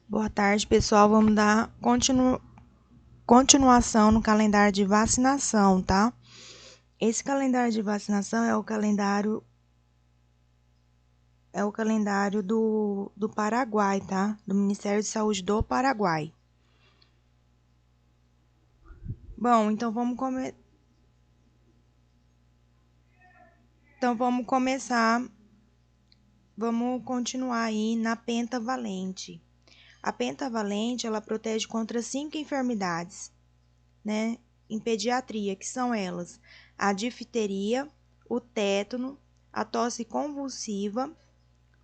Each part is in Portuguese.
Boa tarde, pessoal. Vamos dar continuação no calendário de vacinação, tá? Esse calendário de vacinação é o calendário do Paraguai, tá? Do Ministério de Saúde do Paraguai. Bom, então vamos começar. Vamos continuar aí na pentavalente. A pentavalente, ela protege contra 5 enfermidades, né, em pediatria, que são elas: a difteria, o tétano, a tosse convulsiva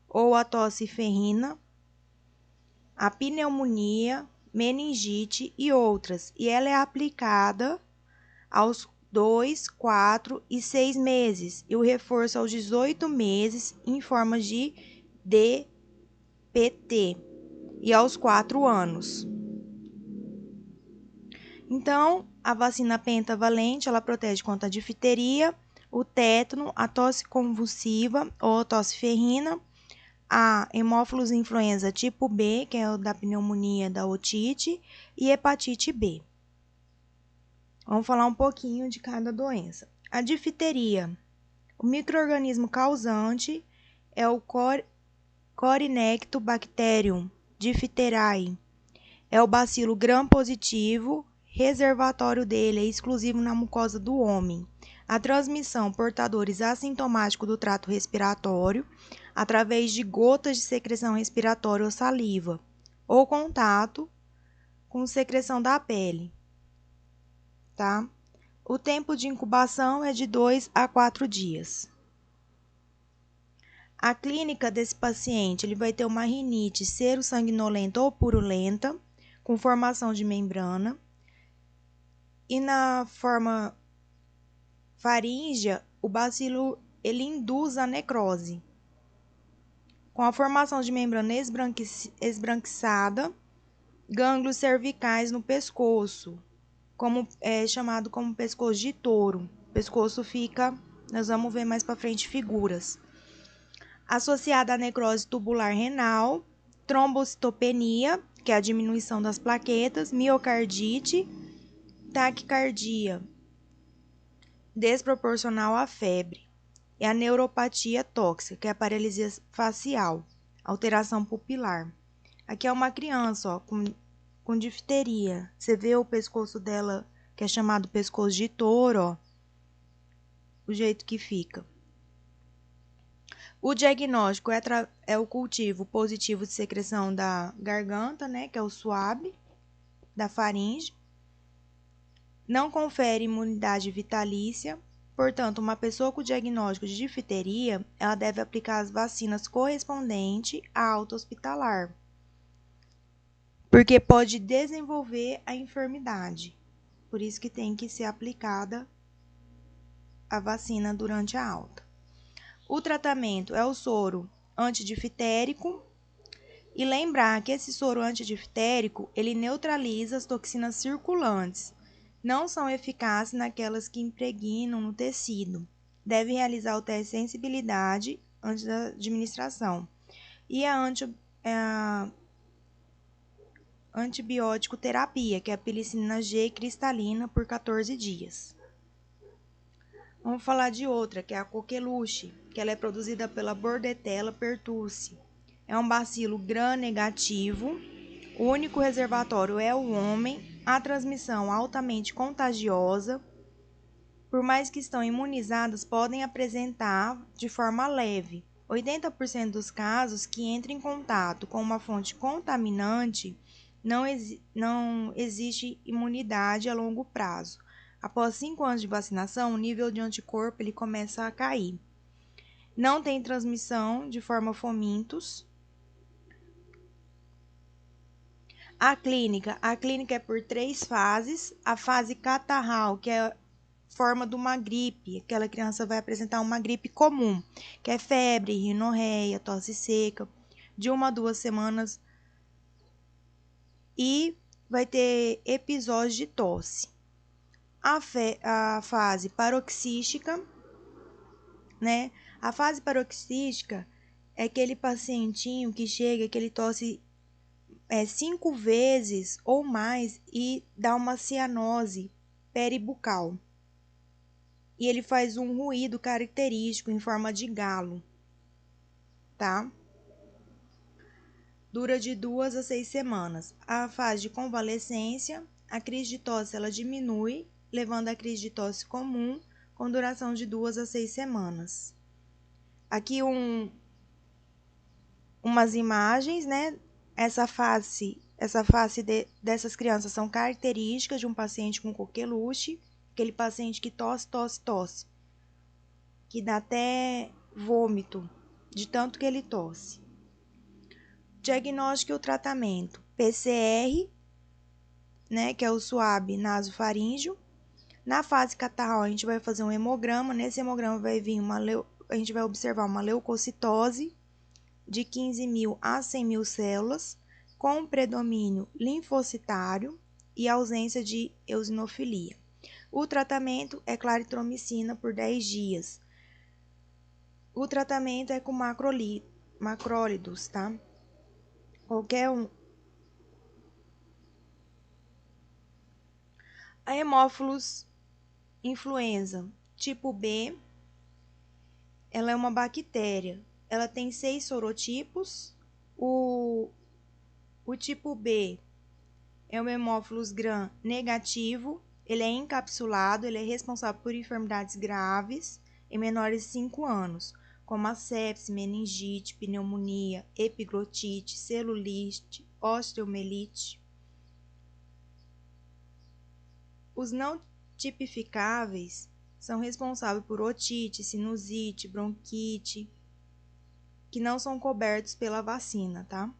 ou a tosse ferrina, a pneumonia, meningite e outras. E ela é aplicada aos 2, 4 e 6 meses e o reforço aos 18 meses em forma de DPT e aos 4 anos. Então, a vacina pentavalente, ela protege contra a difteria, o tétano, a tosse convulsiva ou a tosse ferrina, a hemófilos influenza tipo B, que é o da pneumonia da otite, e hepatite B. Vamos falar um pouquinho de cada doença. A difteria. O micro-organismo causante é o Corynectobacterium diphtheriae. É o bacilo gram-positivo. Reservatório dele é exclusivo na mucosa do homem. A transmissão portadores assintomáticos do trato respiratório, através de gotas de secreção respiratória ou saliva, ou contato com secreção da pele, tá? O tempo de incubação é de 2 a 4 dias. A clínica desse paciente, ele vai ter uma rinite serossanguinolenta ou purulenta, com formação de membrana. E na forma faríngea, o bacilo ele induz a necrose, com a formação de membrana esbranquiçada, gânglios cervicais no pescoço, chamado como pescoço de touro. O pescoço fica, nós vamos ver mais para frente figuras. Associada à necrose tubular renal, trombocitopenia, que é a diminuição das plaquetas, miocardite, taquicardia desproporcional à febre, e a neuropatia tóxica, que é a paralisia facial, alteração pupilar. Aqui é uma criança, ó, com difteria. Você vê o pescoço dela, que é chamado pescoço de touro, ó, o jeito que fica. O diagnóstico é o cultivo positivo de secreção da garganta, né, que é o SWAB, da faringe. Não confere imunidade vitalícia. Portanto, uma pessoa com diagnóstico de difteria, ela deve aplicar as vacinas correspondentes à alta hospitalar, porque pode desenvolver a enfermidade. Por isso que tem que ser aplicada a vacina durante a alta. O tratamento é o soro antidiftérico. E lembrar que esse soro antidiftérico, ele neutraliza as toxinas circulantes. Não são eficazes naquelas que impregnam no tecido. Deve realizar o teste de sensibilidade antes da administração. E a antibiótico terapia, que é a penicilina G cristalina por 14 dias. Vamos falar de outra, que é a coqueluche, que ela é produzida pela Bordetella pertussi. É um bacilo gram-negativo. O único reservatório é o homem. A transmissão altamente contagiosa. Por mais que estão imunizadas, podem apresentar de forma leve. 80% dos casos que entram em contato com uma fonte contaminante não existe imunidade a longo prazo. Após 5 anos de vacinação, o nível de anticorpo ele começa a cair. Não tem transmissão de forma fomintos. A clínica é por 3 fases. A fase catarral, que é a forma de uma gripe. Aquela criança vai apresentar uma gripe comum, que é febre, rinorreia, tosse seca, de 1 a 2 semanas. E vai ter episódios de tosse. A fase paroxística, né? A fase paroxística é aquele pacientinho que chega, que ele tosse 5 vezes ou mais e dá uma cianose peribucal. E ele faz um ruído característico em forma de galo, tá? Dura de 2 a 6 semanas. A fase de convalescência, a crise de tosse ela diminui, levando à crise de tosse comum, com duração de 2 a 6 semanas. Aqui umas imagens, né? Essa face dessas crianças são características de um paciente com coqueluche, aquele paciente que tosse, que dá até vômito, de tanto que ele tosse. Diagnóstico e o tratamento: PCR, né, que é o suave nasofaríngeo. Na fase catarral, a gente vai fazer um hemograma. Nesse hemograma vai vir a gente vai observar uma leucocitose de 15.000 a 100.000 células, com predomínio linfocitário e ausência de eosinofilia. O tratamento é claritromicina por 10 dias. O tratamento é com macrólidos, tá? Qualquer um. A Haemophilus influenza tipo B, ela é uma bactéria. Ela tem 6 sorotipos. O tipo B é o Haemophilus gram negativo. Ele é encapsulado, ele é responsável por enfermidades graves em menores de 5 anos, como a sepse, meningite, pneumonia, epiglotite, celulite, osteomielite. Os não tipificáveis são responsáveis por otite, sinusite, bronquite, que não são cobertos pela vacina, tá?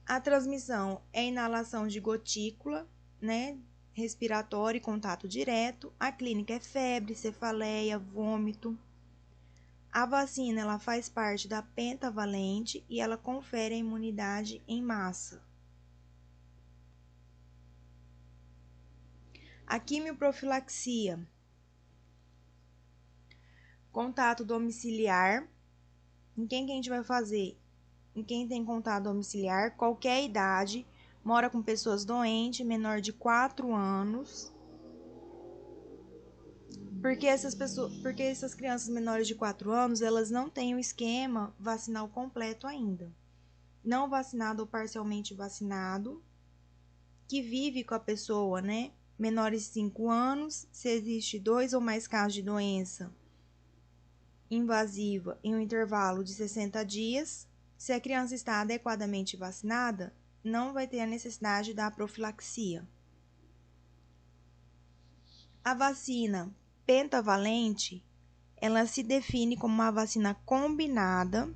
A transmissão é inalação de gotícula, né, respiratória e contato direto. A clínica é febre, cefaleia, vômito. A vacina ela faz parte da pentavalente e ela confere a imunidade em massa. A quimioprofilaxia. Contato domiciliar. Em quem que a gente vai fazer? Em quem tem contato domiciliar, qualquer idade, mora com pessoas doentes, menor de 4 anos. Porque essas crianças menores de 4 anos, elas não têm o esquema vacinal completo ainda. Não vacinado ou parcialmente vacinado, que vive com a pessoa, né? Menores de 5 anos, se existe 2 ou mais casos de doença invasiva em um intervalo de 60 dias, se a criança está adequadamente vacinada, não vai ter a necessidade da profilaxia. A vacina pentavalente, ela se define como uma vacina combinada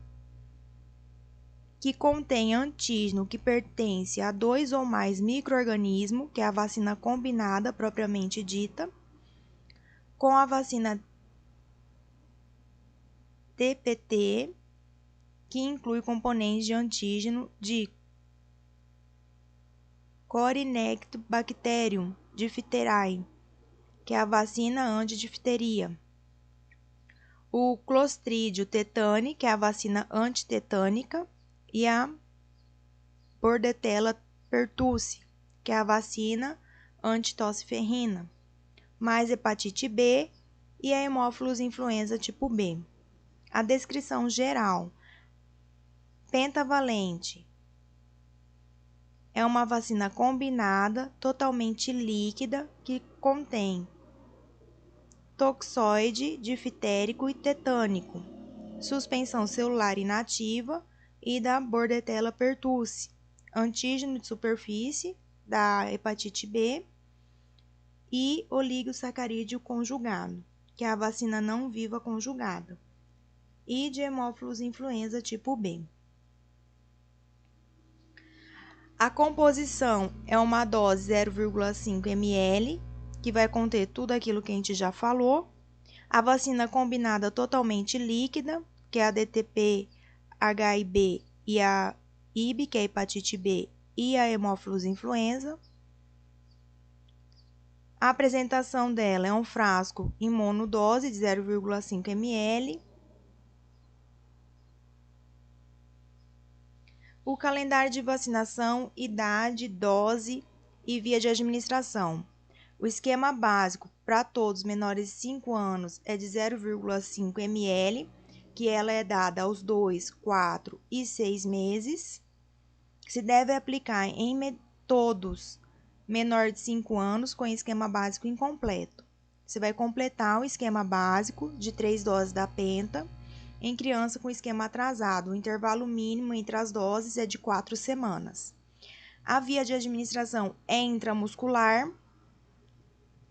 que contém antígeno que pertence a 2 ou mais micro-organismos, que é a vacina combinada propriamente dita, com a vacina TPT, que inclui componentes de antígeno de Corynectobacterium diphtheriae, que é a vacina antidifteria. O Clostridio tetani, que é a vacina antitetânica, e a Bordetella pertussis, que é a vacina antitossiferrina, mais hepatite B e a Haemophilus influenza tipo B. A descrição geral: pentavalente. É uma vacina combinada, totalmente líquida, que contém toxoide diftérico e tetânico, suspensão celular inativa e da Bordetella pertussis, antígeno de superfície da hepatite B e oligosacarídeo conjugado, que é a vacina não viva conjugada, e de Haemophilus influenza tipo B. A composição é uma dose 0,5 ml, que vai conter tudo aquilo que a gente já falou. A vacina combinada totalmente líquida, que é a DTP, HIB e a IB, que é a hepatite B, e a Haemophilus influenza. A apresentação dela é um frasco em monodose de 0,5 ml. O calendário de vacinação, idade, dose e via de administração. O esquema básico para todos menores de 5 anos é de 0,5 ml, que ela é dada aos 2, 4 e 6 meses. Se deve aplicar em todos menor de 5 anos com esquema básico incompleto. Você vai completar o esquema básico de 3 doses da penta em criança com esquema atrasado. O intervalo mínimo entre as doses é de 4 semanas. A via de administração é intramuscular.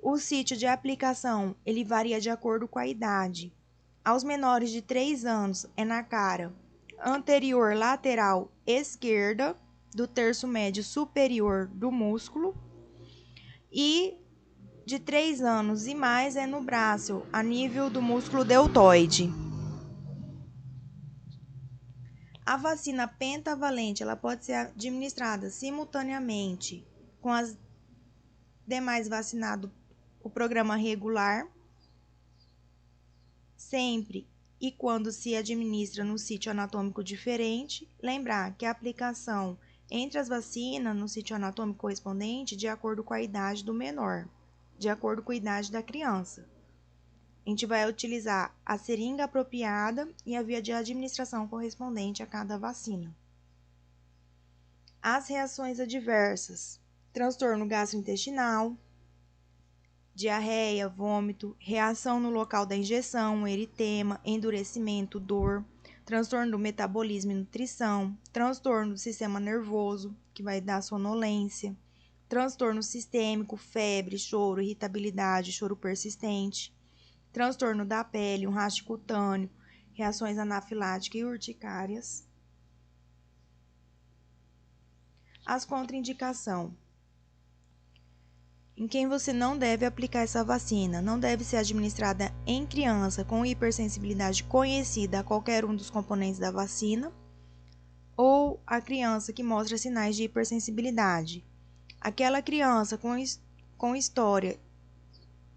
O sítio de aplicação ele varia de acordo com a idade. Aos menores de 3 anos é na cara anterior lateral esquerda do terço médio superior do músculo, e de 3 anos e mais é no braço, a nível do músculo deltoide. A vacina pentavalente ela pode ser administrada simultaneamente com as demais vacinados, o programa regular, sempre e quando se administra no sítio anatômico diferente. Lembrar que a aplicação entre as vacinas no sítio anatômico correspondente de acordo com a idade do menor, de acordo com a idade da criança. A gente vai utilizar a seringa apropriada e a via de administração correspondente a cada vacina. As reações adversas: transtorno gastrointestinal, diarreia, vômito, reação no local da injeção, eritema, endurecimento, dor, transtorno do metabolismo e nutrição, transtorno do sistema nervoso, que vai dar sonolência, transtorno sistêmico, febre, choro, irritabilidade, choro persistente, transtorno da pele, um raste cutâneo, reações anafiláticas e urticárias. As contraindicações: em quem você não deve aplicar essa vacina. Não deve ser administrada em criança com hipersensibilidade conhecida a qualquer um dos componentes da vacina, ou a criança que mostra sinais de hipersensibilidade. Aquela criança com história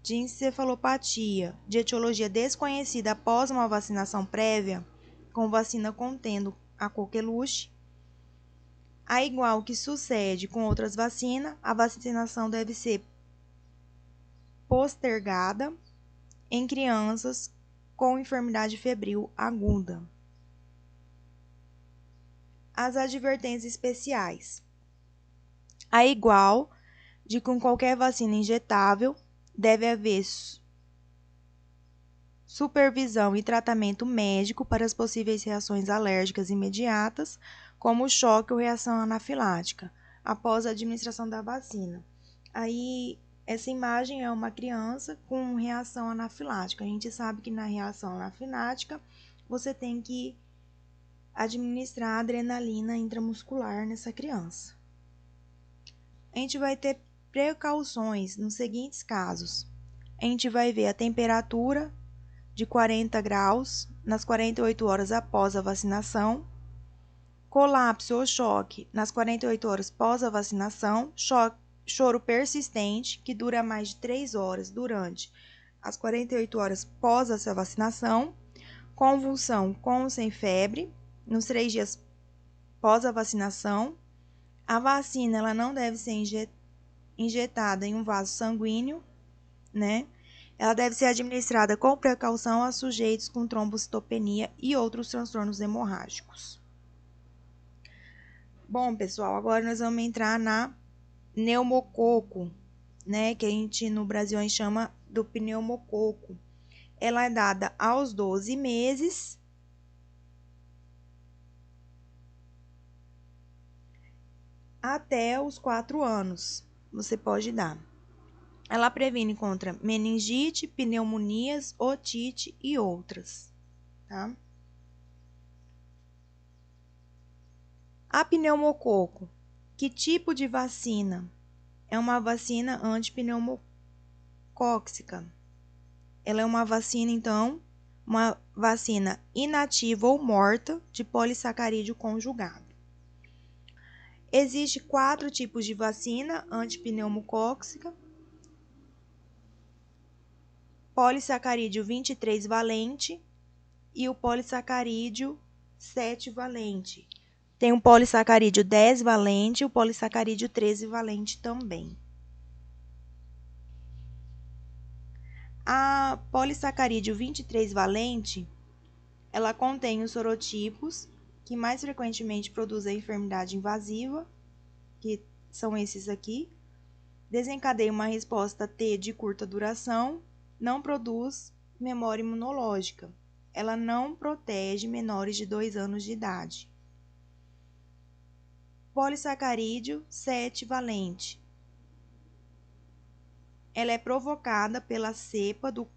de encefalopatia de etiologia desconhecida após uma vacinação prévia, com vacina contendo a coqueluche. A igual que sucede com outras vacinas, a vacinação deve ser postergada em crianças com enfermidade febril aguda. As advertências especiais: a igual de com qualquer vacina injetável, deve haver supervisão e tratamento médico para as possíveis reações alérgicas imediatas, como choque ou reação anafilática, após a administração da vacina. Aí, essa imagem é uma criança com reação anafilática. A gente sabe que na reação anafilática, você tem que administrar adrenalina intramuscular nessa criança. A gente vai ter precauções nos seguintes casos. A gente vai ver a temperatura de 40 graus nas 48 horas após a vacinação, colapso ou choque nas 48 horas pós a vacinação, choro persistente que dura mais de 3 horas durante as 48 horas pós essa vacinação, convulsão com ou sem febre nos 3 dias pós a vacinação. A vacina ela não deve ser injetada em um vaso sanguíneo, né? Ela deve ser administrada com precaução a sujeitos com trombocitopenia e outros transtornos hemorrágicos. Bom, pessoal, agora nós vamos entrar na pneumococo, né? Que a gente no Brasil a gente chama do pneumococo. Ela é dada aos 12 meses até os 4 anos. Você pode dar. Ela previne contra meningite, pneumonias, otite e outras, tá? A pneumococo, que tipo de vacina? É uma vacina antipneumocóxica. Ela é uma vacina, então, uma vacina inativa ou morta de polissacarídeo conjugado. Existem 4 tipos de vacina antipneumocóxica: polissacarídeo 23 valente e o polissacarídeo 7 valente. Tem o polissacarídeo 10 valente e o polissacarídeo 13 valente também. A polissacarídeo 23 valente, ela contém os sorotipos que mais frequentemente produzem a enfermidade invasiva, que são esses aqui, desencadeia uma resposta T de curta duração, não produz memória imunológica. Ela não protege menores de 2 anos de idade. Polissacarídeo 7 valente. Ela é provocada pela cepa do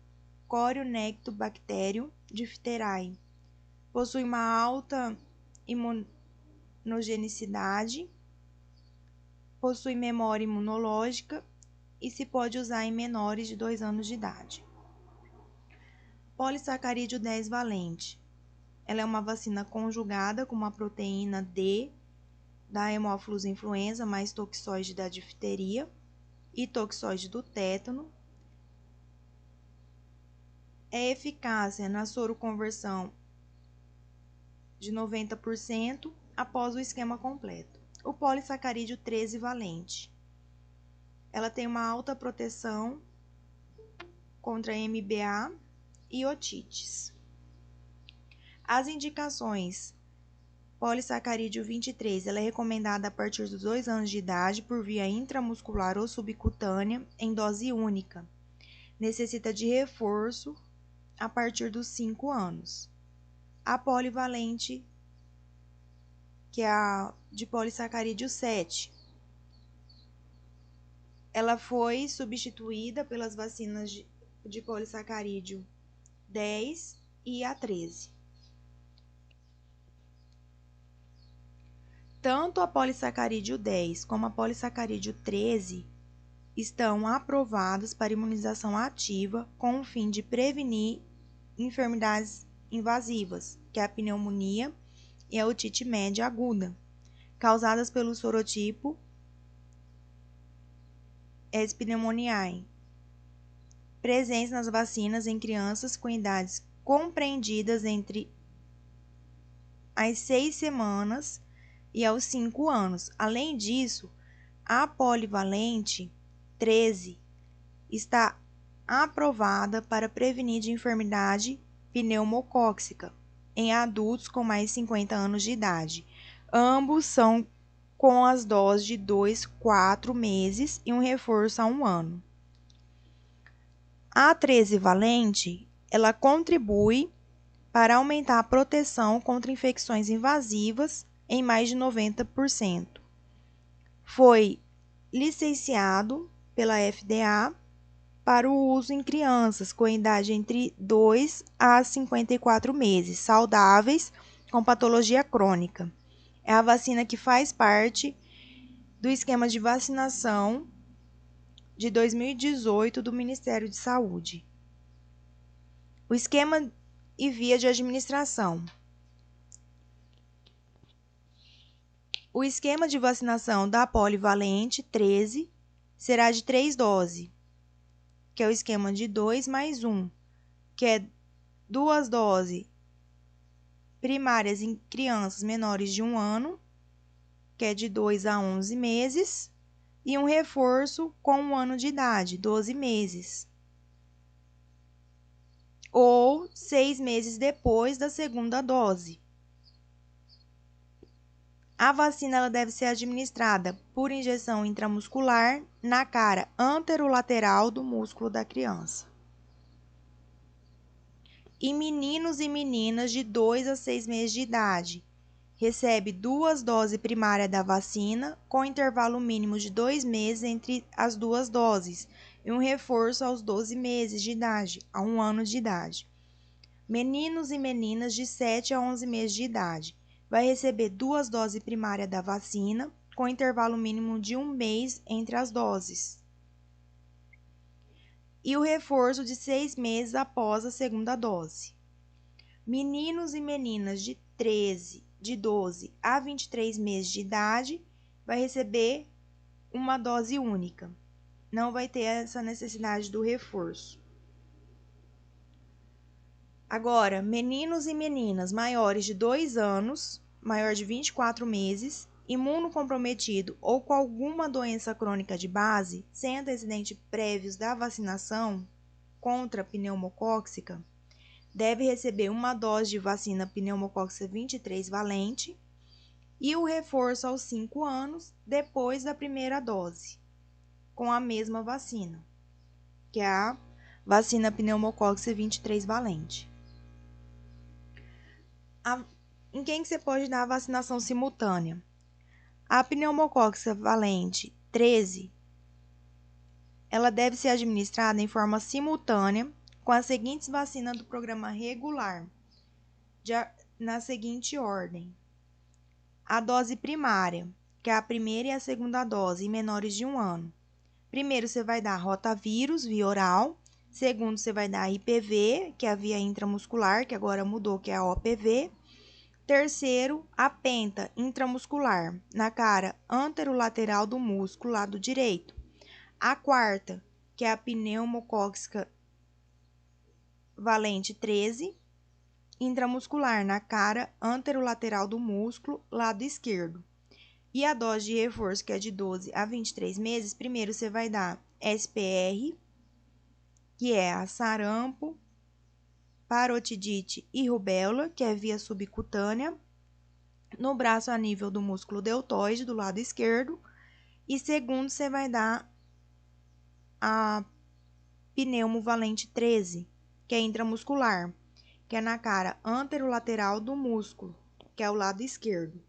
Corynectobacterium diphtheriae. Possui uma alta imunogenicidade, possui memória imunológica e se pode usar em menores de 2 anos de idade. Polissacarídeo 10 valente. Ela é uma vacina conjugada com uma proteína D da Haemophilus influenza mais toxoide da difteria e toxoide do tétano. É eficácia na soroconversão de 90% após o esquema completo. O polissacarídeo 13 valente. Ela tem uma alta proteção contra MBA e otites. As indicações: polissacarídeo 23, ela é recomendada a partir dos 2 anos de idade por via intramuscular ou subcutânea em dose única. Necessita de reforço a partir dos 5 anos. A polivalente, que é a de polissacarídeo 7, ela foi substituída pelas vacinas de polissacarídeo 10 e a 13. Tanto a polissacarídeo 10 como a polissacarídeo 13 estão aprovados para imunização ativa com o fim de prevenir enfermidades invasivas, que é a pneumonia e a otite média aguda, causadas pelo sorotipo S. pneumoniae, presentes nas vacinas em crianças com idades compreendidas entre as 6 semanas e aos 5 anos. Além disso, a polivalente 13 está aprovada para prevenir de enfermidade pneumocócica em adultos com mais de 50 anos de idade. Ambos são com as doses de 2, 4 meses e um reforço a 1 ano. A 13 valente, ela contribui para aumentar a proteção contra infecções invasivas em mais de 90%. Foi licenciado pela FDA para o uso em crianças com idade entre 2 a 54 meses, saudáveis, com patologia crônica. É a vacina que faz parte do esquema de vacinação de 2018 do Ministério de Saúde. O esquema e via de administração. O esquema de vacinação da polivalente 13 será de 3 doses, que é o esquema de 2 mais 1, que é 2 doses primárias em crianças menores de 1 ano, que é de 2 a 11 meses, e um reforço com 1 ano de idade, 12 meses. Ou 6 meses depois da segunda dose. A vacina ela deve ser administrada por injeção intramuscular na cara anterolateral do músculo da criança. E meninos e meninas de 2 a 6 meses de idade recebe 2 doses primárias da vacina com intervalo mínimo de 2 meses entre as 2 doses e um reforço aos 12 meses de idade, a 1 ano de idade. Meninos e meninas de 7 a 11 meses de idade vai receber 2 doses primárias da vacina com intervalo mínimo de 1 mês entre as doses. E o reforço de 6 meses após a segunda dose. Meninos e meninas de 12 a 23 meses de idade vai receber uma dose única. Não vai ter essa necessidade do reforço. Agora, meninos e meninas maiores de 2 anos, maior de 24 meses, imunocomprometido ou com alguma doença crônica de base, sem antecedentes prévios da vacinação contra a pneumocócica, deve receber uma dose de vacina pneumocócica 23 valente e o reforço aos 5 anos depois da primeira dose, com a mesma vacina, que é a vacina pneumocócica 23 valente. Em quem que você pode dar a vacinação simultânea? A pneumocócica valente 13, ela deve ser administrada em forma simultânea com as seguintes vacinas do programa regular, na seguinte ordem. A dose primária, que é a primeira e a segunda dose, em menores de 1 ano. Primeiro, você vai dar rotavírus, via oral. Segundo, você vai dar IPV, que é a via intramuscular, que agora mudou, que é a OPV. Terceiro, a penta intramuscular, na cara anterolateral do músculo, lado direito. A quarta, que é a pneumocócica valente 13, intramuscular, na cara anterolateral do músculo, lado esquerdo. E a dose de reforço, que é de 12 a 23 meses, primeiro você vai dar SPR, que é a sarampo, parotidite e rubéola, que é via subcutânea, no braço a nível do músculo deltoide, do lado esquerdo. E segundo, você vai dar a pneumovalente 13, que é intramuscular, que é na cara anterolateral do músculo, que é o lado esquerdo.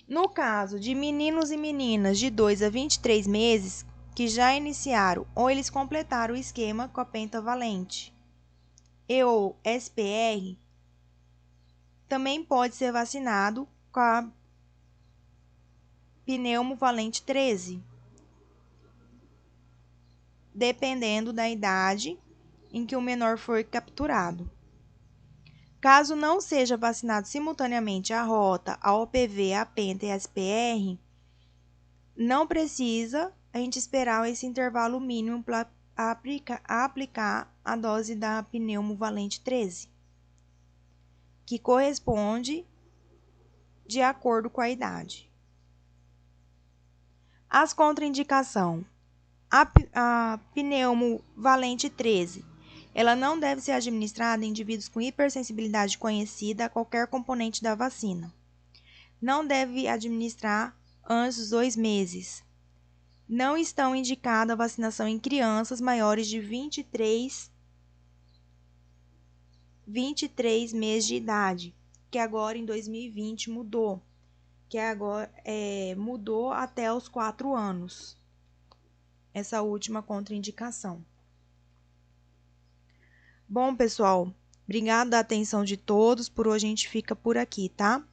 No caso de meninos e meninas de 2 a 23 meses que já iniciaram ou eles completaram o esquema com a pentavalente e ou SPR, também pode ser vacinado com a pneumovalente 13, dependendo da idade em que o menor foi capturado. Caso não seja vacinado simultaneamente a rota, a OPV, a penta e a SPR, não precisa a gente esperar esse intervalo mínimo para aplicar a dose da pneumovalente 13, que corresponde de acordo com a idade. As contraindicações. A pneumovalente 13, ela não deve ser administrada em indivíduos com hipersensibilidade conhecida a qualquer componente da vacina. Não deve administrar antes dos 2 meses. Não estão indicada a vacinação em crianças maiores de 23 meses de idade, que agora em 2020 mudou, que agora mudou até os 4 anos. Essa última contraindicação. Bom, pessoal, obrigado da atenção de todos. Por hoje a gente fica por aqui, tá?